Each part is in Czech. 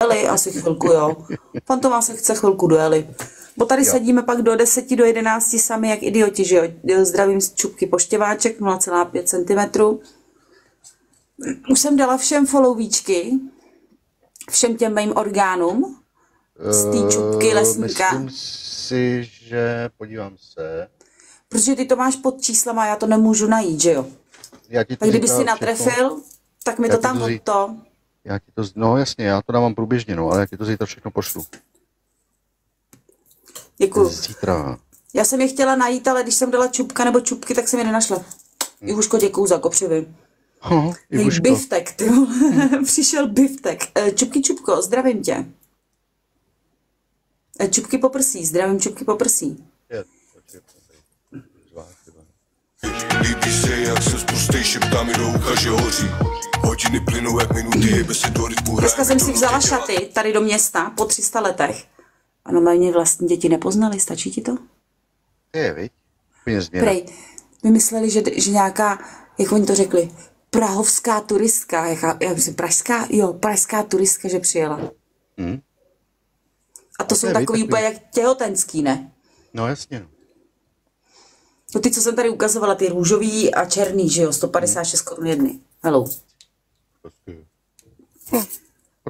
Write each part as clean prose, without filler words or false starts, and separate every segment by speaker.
Speaker 1: Eli, asi chvilku, jo. Fantoma se chce chvilku do Eli. Bo tady sedíme pak do 10 do 11 sami jak idioti, že jo. Zdravím z Čupky Poštěváček 0,5 cm. Už jsem dala všem followíčky, všem těm mým orgánům z té Čupky Lesníka.
Speaker 2: Myslím si, že podívám se.
Speaker 1: Protože ty to máš pod číslama, já to nemůžu najít, že jo. Tak kdyby si natrefil, tak mi to tam od to...
Speaker 2: No jasně, já to dávám průběžně, no, ale jak ti to zítra všechno pošlu.
Speaker 1: Děkuju.
Speaker 2: Zítra.
Speaker 1: Já jsem je chtěla najít, ale když jsem dala Čupka nebo Čupky, tak jsem je nenašla. Ivuško, děkuju za kopřivy. Hej, biftek, ty přišel biftek. Čupky Čupko, zdravím tě. Čupky poprsí, zdravím Čupky poprsí.
Speaker 3: Líbí se, jak se spustej, šeptá mi do ucha, že hoří. Hodiny plynou jak minuty, bez se do rytmu.
Speaker 1: Dneska jsem si vzala šaty tady do města po 300 letech. Ano, mě vlastní děti nepoznali, stačí ti to?
Speaker 2: Je, viď?
Speaker 1: Prej, vymysleli, že nějaká, jak oni to řekli, prahovská turistka, jak myslím, pražská turistka, že přijela. A to jsou takový úplně jak těhotenský, ne?
Speaker 2: No jasně, no.
Speaker 1: No ty, co jsem tady ukazovala, ty růžový a černý, že jo, 156 korun jedny. Hello.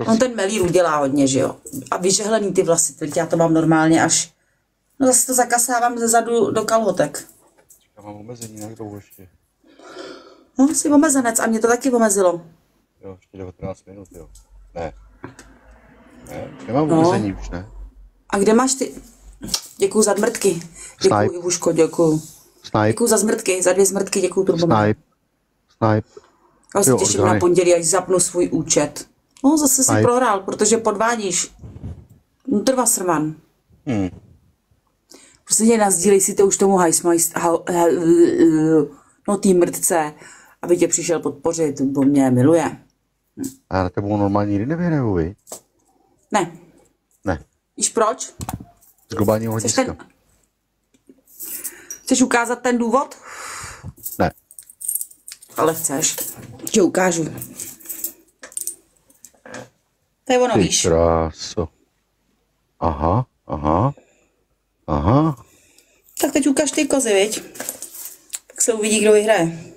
Speaker 1: On ten melír udělá hodně, že jo. A vyžehlený ty vlasy, teď já to mám normálně až... No zase to zakasávám ze zadu do kalhotek.
Speaker 2: Já mám omezení, jak dlouho ještě?
Speaker 1: No, jsi omezenec a mě to taky omezilo.
Speaker 2: Jo, ještě 19 minut, jo. Ne, nemám omezení už, ne.
Speaker 1: A kde máš ty... Děkuju za zmrtky. Děkuju, Ivuško, děkuju. Děkuju za zmrtky, za 2 zmrtky, děkuju Turboman.
Speaker 2: Snipe.
Speaker 1: Já se těším na pondělí, až zapnu svůj účet. No, zase si prohrál, protože podvádíš. No, trvá srman. Prostě mě nazdílej si to už tomu no tý mrtce, aby tě přišel podpořit, bo mě miluje.
Speaker 2: A na tebou normálně nikdy nevyhraju, vy?
Speaker 1: Ne.
Speaker 2: Ne.
Speaker 1: Víš proč?
Speaker 2: Z globálního hlediska.
Speaker 1: Chceš ukázat ten důvod?
Speaker 2: Ne.
Speaker 1: Ale chceš. Tě ukážu. To je ono, víš.
Speaker 2: Kráso. Aha.
Speaker 1: Tak teď ukáž ty kozy, viď? Tak se uvidí, kdo vyhraje.